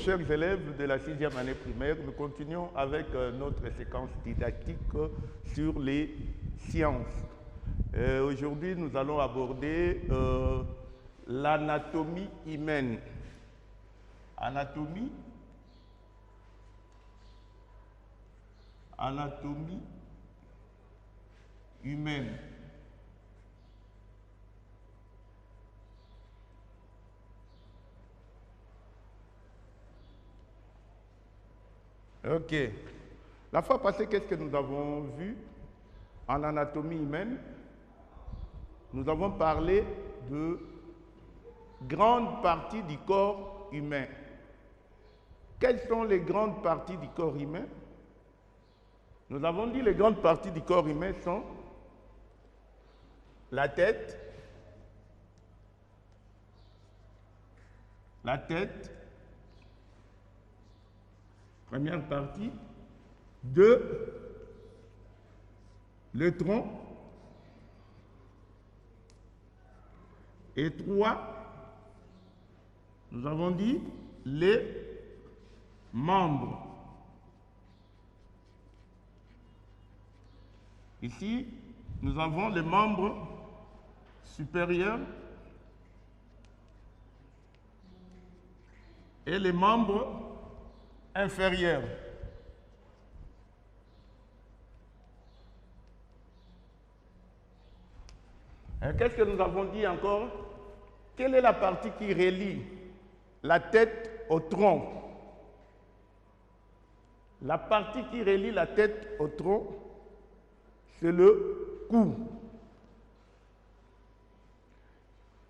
chers élèves de la 6e année primaire, nous continuons avec notre séquence didactique sur les sciences. Aujourd'hui, nous allons aborder l'anatomie humaine. Anatomie humaine. Ok. La fois passée, qu'est-ce que nous avons vu en anatomie humaine? Nous avons parlé de grandes parties du corps humain. Quelles sont les grandes parties du corps humain? Nous avons dit les grandes parties du corps humain sont la tête, première partie, 2, le tronc, et 3, nous avons dit les membres. Ici, nous avons les membres supérieurs et les membres inférieurs. Qu'est-ce que nous avons dit encore? Quelle est la partie qui relie la tête au tronc? La partie qui relie la tête au tronc, c'est le cou.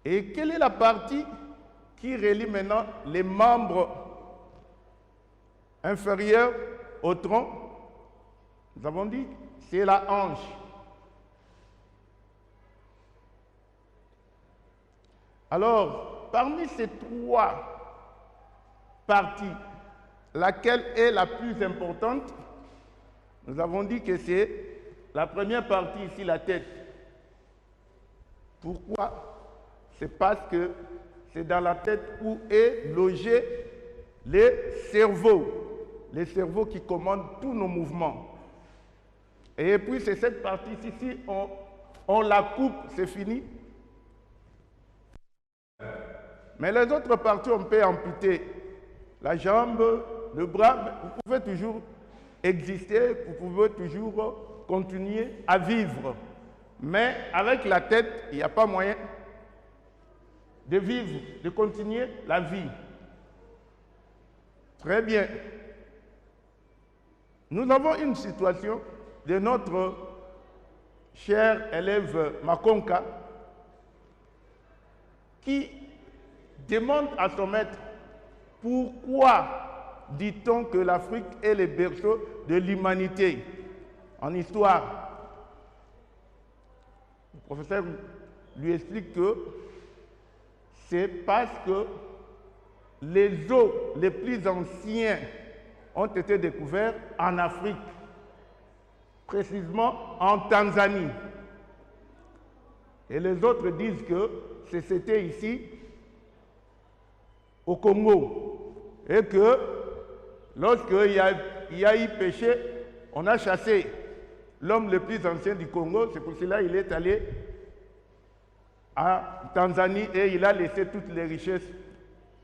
Et quelle est la partie qui relie maintenant les membres inférieurs au tronc? Nous avons dit, c'est la hanche. Alors, parmi ces 3 parties, laquelle est la plus importante? Nous avons dit que c'est la première partie ici, la tête. Pourquoi? C'est parce que c'est dans la tête où est logé les cerveaux qui commandent tous nos mouvements. Et puis c'est cette partie-ci, si on la coupe, c'est fini. Mais les autres parties, on peut amputer. La jambe, le bras, vous pouvez toujours exister, vous pouvez toujours continuer à vivre. Mais avec la tête, il n'y a pas moyen de vivre, de continuer la vie. Très bien. Nous avons une situation de notre cher élève Makonka qui demande à son maître pourquoi dit-on que l'Afrique est le berceau de l'humanité en histoire. Le professeur lui explique que c'est parce que les os les plus anciens ont été découverts en Afrique, précisément en Tanzanie. Et les autres disent que c'était ici, au Congo, et que lorsqu'il y a eu péché, on a chassé l'homme le plus ancien du Congo. C'est pour cela qu'il est allé à Tanzanie et il a laissé toutes les richesses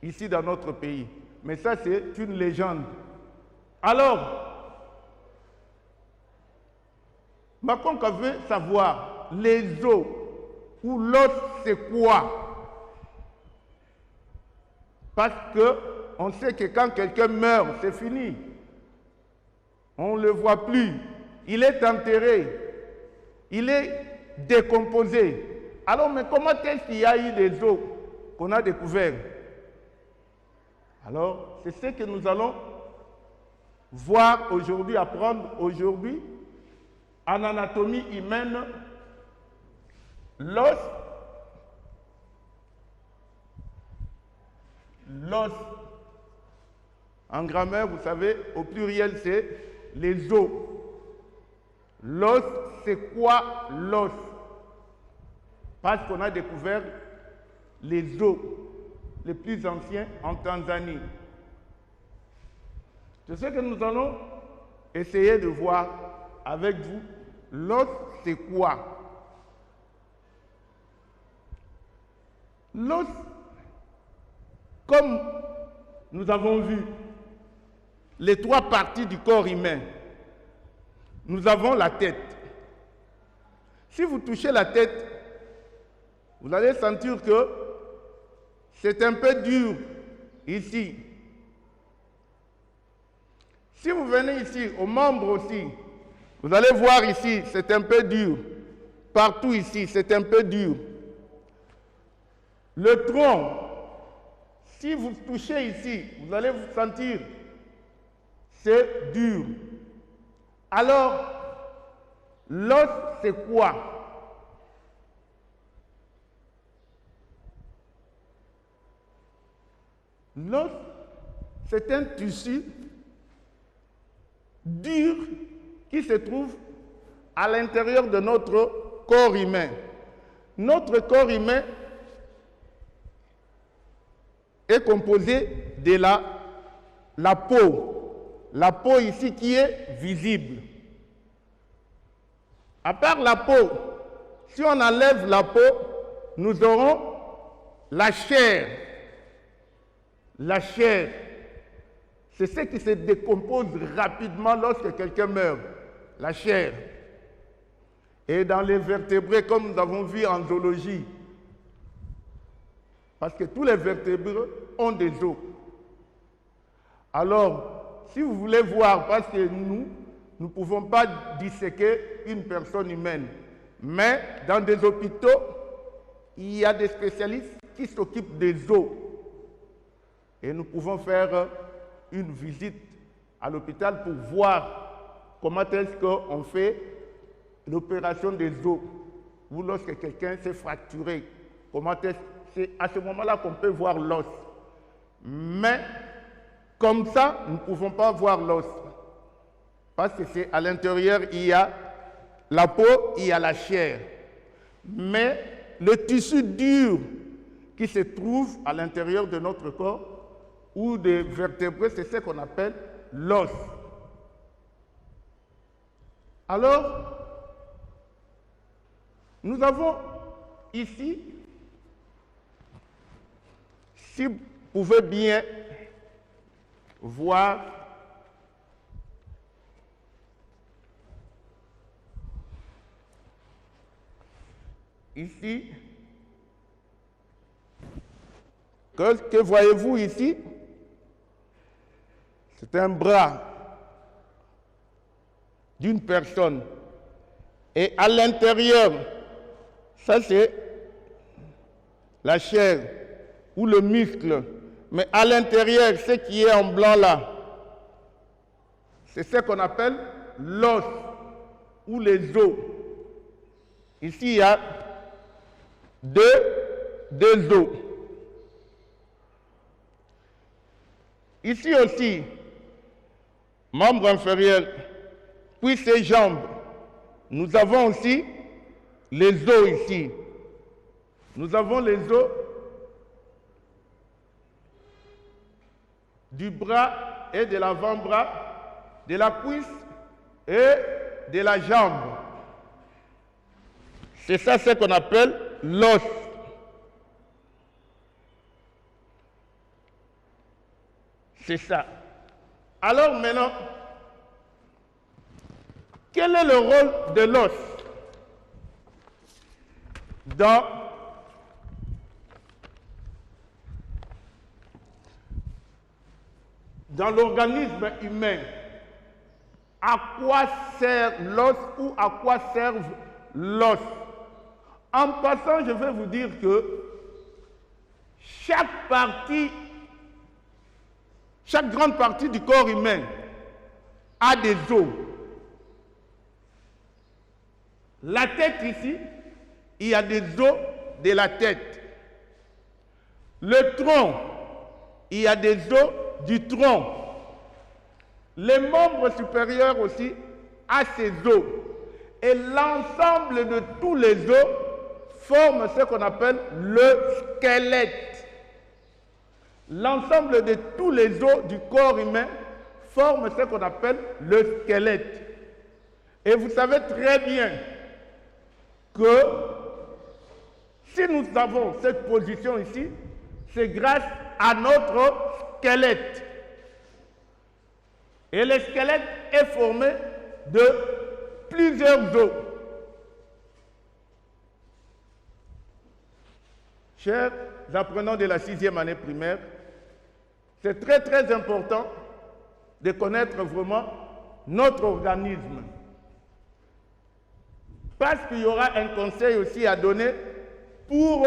ici dans notre pays. Mais ça, c'est une légende. Alors, Makonka veut savoir les os ou l'os, c'est quoi? Parce qu'on sait que quand quelqu'un meurt, c'est fini. On ne le voit plus. Il est enterré. Il est décomposé. Alors, mais comment est-ce qu'il y a eu des os qu'on a découverts? Alors, c'est ce que nous allons voir aujourd'hui, apprendre aujourd'hui en anatomie humaine. L'os, en grammaire, vous savez, au pluriel, c'est les os. L'os, c'est quoi l'os? Parce qu'on a découvert les os les plus anciens en Tanzanie. C'est ce que nous allons essayer de voir avec vous. L'os, c'est quoi? L'os, comme nous avons vu, les trois parties du corps humain, nous avons la tête. Si vous touchez la tête, vous allez sentir que c'est un peu dur ici. Si vous venez ici, aux membres aussi, vous allez voir ici, c'est un peu dur. Partout ici, c'est un peu dur. Le tronc, si vous touchez ici, vous allez vous sentir, c'est dur. Alors, l'os, c'est quoi? L'os, c'est un tissu dur qui se trouve à l'intérieur de notre corps humain. Notre corps humain est composé de la peau. La peau ici qui est visible. À part la peau, si on enlève la peau, nous aurons la chair. La chair, c'est ce qui se décompose rapidement lorsque quelqu'un meurt. La chair. Et dans les vertébrés, comme nous avons vu en zoologie, parce que tous les vertébrés ont des os. Alors, si vous voulez voir, parce que nous ne pouvons pas disséquer une personne humaine, mais dans des hôpitaux, il y a des spécialistes qui s'occupent des os. Et nous pouvons faire une visite à l'hôpital pour voir comment est-ce qu'on fait l'opération des os. Ou lorsque quelqu'un s'est fracturé, comment est-ce que c'est à ce moment-là qu'on peut voir l'os. Mais comme ça, nous ne pouvons pas voir l'os. Parce que c'est à l'intérieur, il y a la peau, il y a la chair. Mais le tissu dur qui se trouve à l'intérieur de notre corps ou des vertébrés, c'est ce qu'on appelle l'os. Alors, nous avons ici, si vous pouvez bien voir, ici, que voyez-vous ici? C'est un bras d'une personne. Et à l'intérieur, ça c'est la chair ou le muscle. Mais à l'intérieur, ce qui est en blanc là, c'est ce qu'on appelle l'os ou les os. Ici, il y a deux os. Ici aussi, membre inférieur, puis ses jambes. Nous avons aussi les os ici. Nous avons les os du bras et de l'avant-bras, de la cuisse et de la jambe. C'est ça ce qu'on appelle l'os. C'est ça. Alors maintenant, quel est le rôle de l'os dans l'organisme humain? À quoi sert l'os ou à quoi servent l'os? En passant, je vais vous dire que chaque grande partie du corps humain a des os. La tête ici, il y a des os de la tête. Le tronc, il y a des os du tronc. Les membres supérieurs aussi a ces os. Et l'ensemble de tous les os forment ce qu'on appelle le squelette. L'ensemble de tous les os du corps humain forment ce qu'on appelle le squelette. Et vous savez très bien que si nous avons cette position ici, c'est grâce à notre squelette. Et le squelette est formé de plusieurs os. Chers apprenants de la 6e année primaire, c'est très très important de connaître vraiment notre organisme. Parce qu'il y aura un conseil aussi à donner pour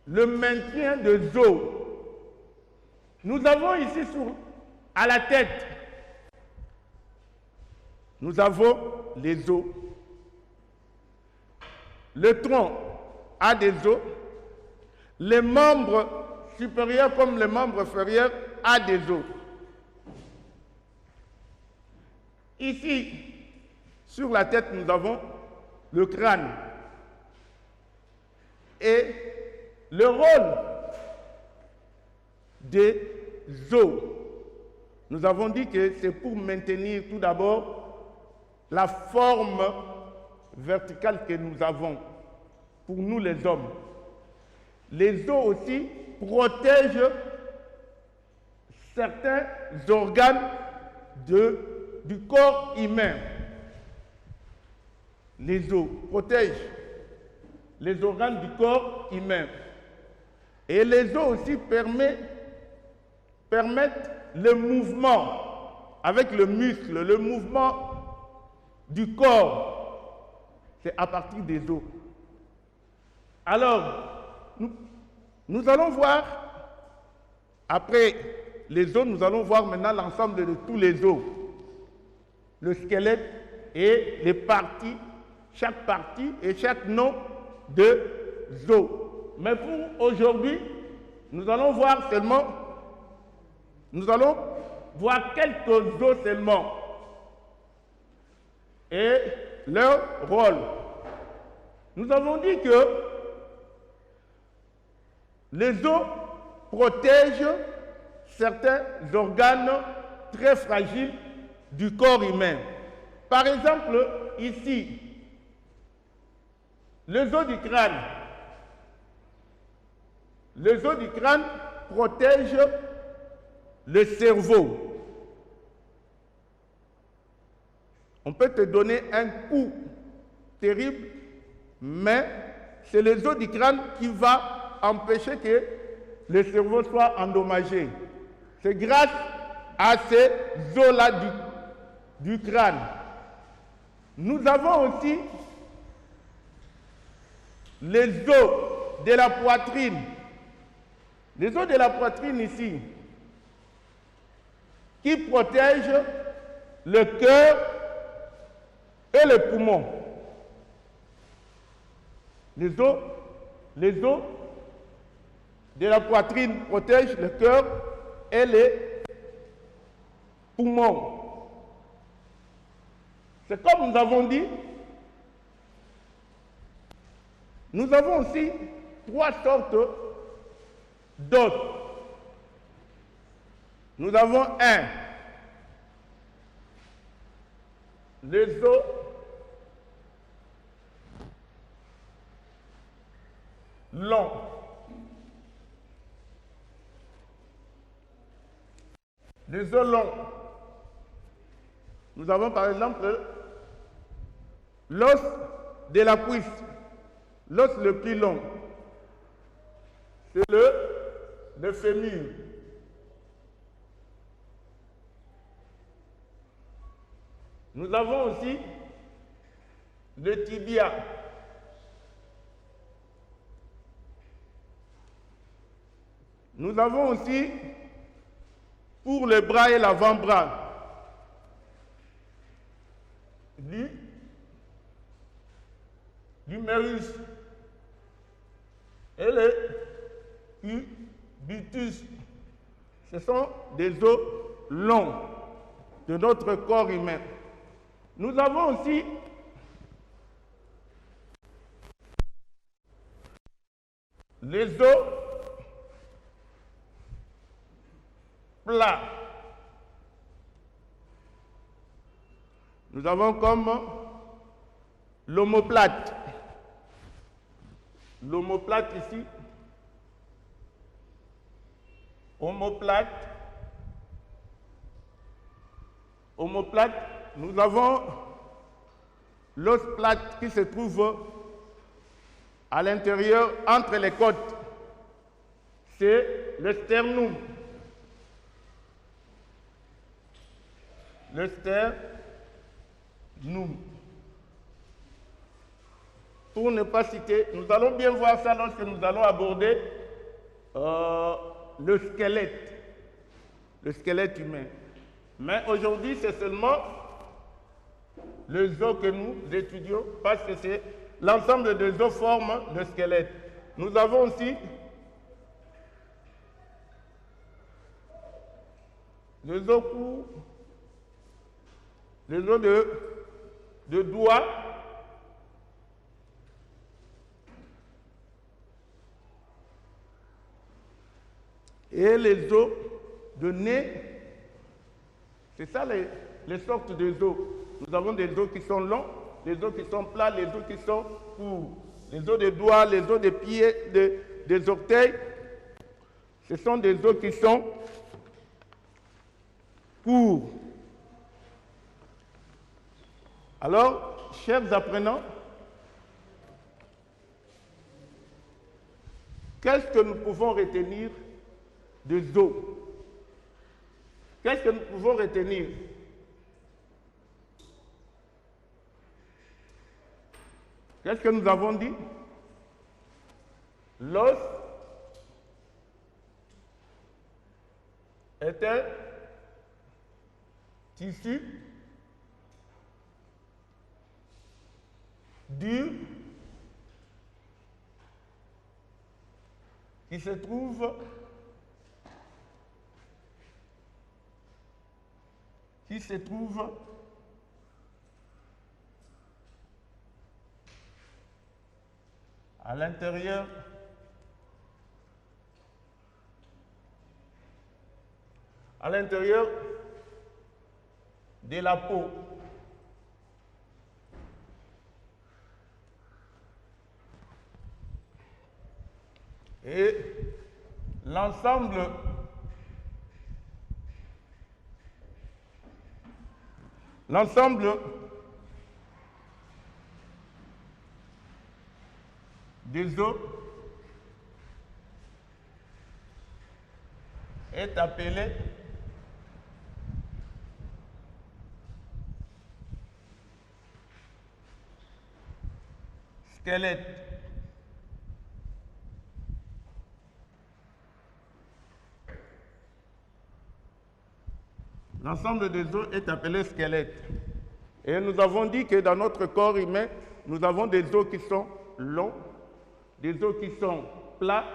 le maintien des os. Nous avons ici à la tête, nous avons les os. Le tronc a des os. Les membres supérieurs comme les membres inférieurs a des os. Ici, sur la tête, nous avons le crâne. Et le rôle des os, nous avons dit que c'est pour maintenir tout d'abord la forme verticale que nous avons pour nous les hommes. Les os aussi protègent certains organes du corps humain. Les os protègent les organes du corps humain. Et les os aussi permettent le mouvement avec le muscle, le mouvement du corps. C'est à partir des os. Alors, nous allons voir, après les os, nous allons voir maintenant l'ensemble de tous les os. Le squelette et les parties, chaque partie et chaque nom de os. Mais pour aujourd'hui, nous allons voir quelques os seulement et leur rôle. Nous avons dit que les os protègent certains organes très fragiles du corps humain. Par exemple, ici, les os du crâne. Les os du crâne protègent le cerveau. On peut te donner un coup terrible, mais c'est les os du crâne qui va empêcher que le cerveau soit endommagé. C'est grâce à ces os-là du crâne. Nous avons aussi les os de la poitrine. Les os de la poitrine ici, qui protègent le cœur et le poumon. Les os de la poitrine protègent le cœur et les poumons. C'est comme nous avons dit, nous avons aussi 3 sortes d'os. Nous avons les os longs. Les os longs. Nous avons par exemple l'os de la cuisse, l'os le plus long. C'est le fémur. Nous avons aussi le tibia. Nous avons aussi, pour le bras et l'avant-bras, l'humérus et le cubitus. Ce sont des os longs de notre corps humain. Nous avons aussi les os plats. Nous avons comme l'omoplate. L'omoplate ici. Omoplate. Omoplate. Nous avons l'os plate qui se trouve à l'intérieur entre les côtes. C'est le sternum. Le sternum. Pour ne pas citer, nous allons bien voir ça lorsque nous allons aborder le squelette humain. Mais aujourd'hui, c'est seulement les os que nous étudions, parce que c'est l'ensemble des os forme le squelette. Nous avons aussi les os courts, les os de doigts, et les os de nez. C'est ça les sortes de os. Nous avons des os qui sont longs, les os qui sont plats, les os qui sont courts. Les os des doigts, les os des pieds, des orteils, ce sont des os qui sont courts. Alors, chers apprenants, qu'est-ce que nous pouvons retenir des os? Qu'est-ce que nous pouvons retenir? Qu'est-ce que nous avons dit? L'os est un tissu dur qui se trouve à l'intérieur de la peau. Et l'ensemble des os est appelé squelette. L'ensemble des os est appelé squelette. Et nous avons dit que dans notre corps humain, nous avons des os qui sont longs, des os qui sont plats,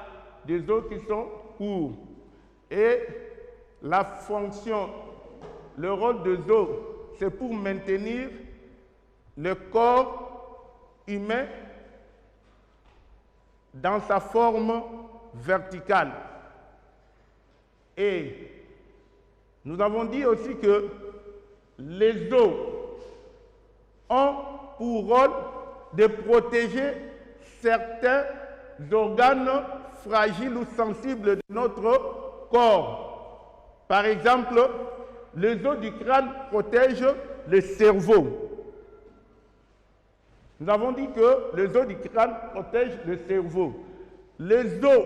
des os qui sont courts. Et la fonction, le rôle des os, c'est pour maintenir le corps humain dans sa forme verticale. Et nous avons dit aussi que les os ont pour rôle de protéger certains organes fragiles ou sensibles de notre corps. Par exemple, les os du crâne protègent le cerveau. Nous avons dit que les os du crâne protègent le cerveau. Les os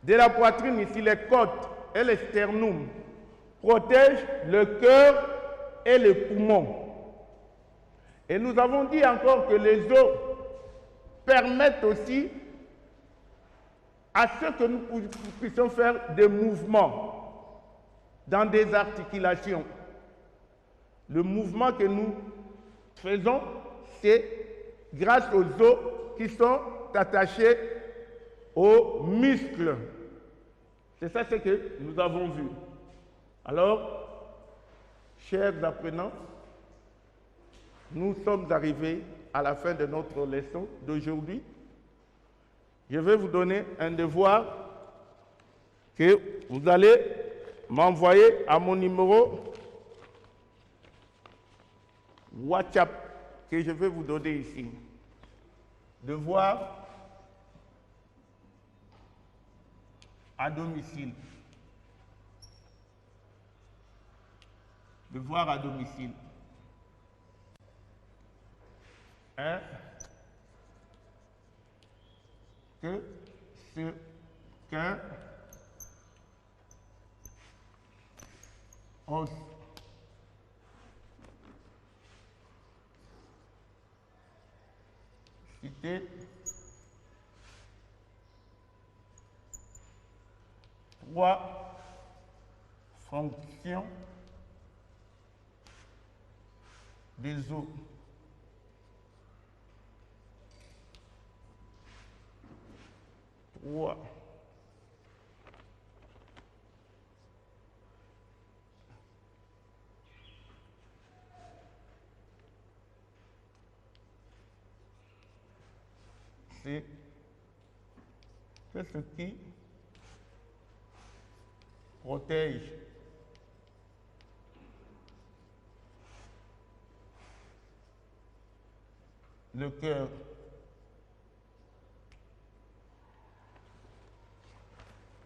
de la poitrine, ici les côtes et le sternum, protègent le cœur et les poumons. Et nous avons dit encore que les os permettent aussi à ce que nous puissions faire des mouvements dans des articulations. Le mouvement que nous faisons, c'est grâce aux os qui sont attachés aux muscles. C'est ça ce que nous avons vu. Alors, chers apprenants, nous sommes arrivés à la fin de notre leçon d'aujourd'hui. Je vais vous donner un devoir que vous allez m'envoyer à mon numéro WhatsApp que je vais vous donner ici. Devoir à domicile. Devoir à domicile. Que ce qu'un os cité trois fonctions des eaux. Trois. C'est ce qui protège le cœur.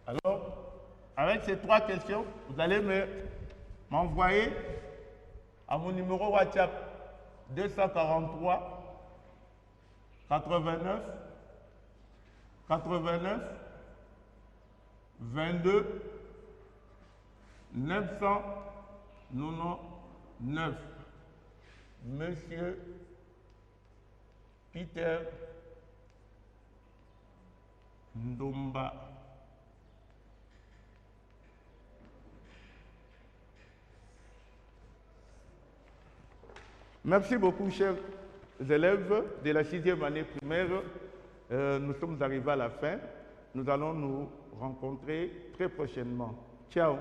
Alors, avec ces trois questions, vous allez m'envoyer à mon numéro WhatsApp 243 89 89 22 999. Monsieur Peter Ndomba. Merci beaucoup, chers élèves de la 6e année primaire. Nous sommes arrivés à la fin. Nous allons nous rencontrer très prochainement. Ciao.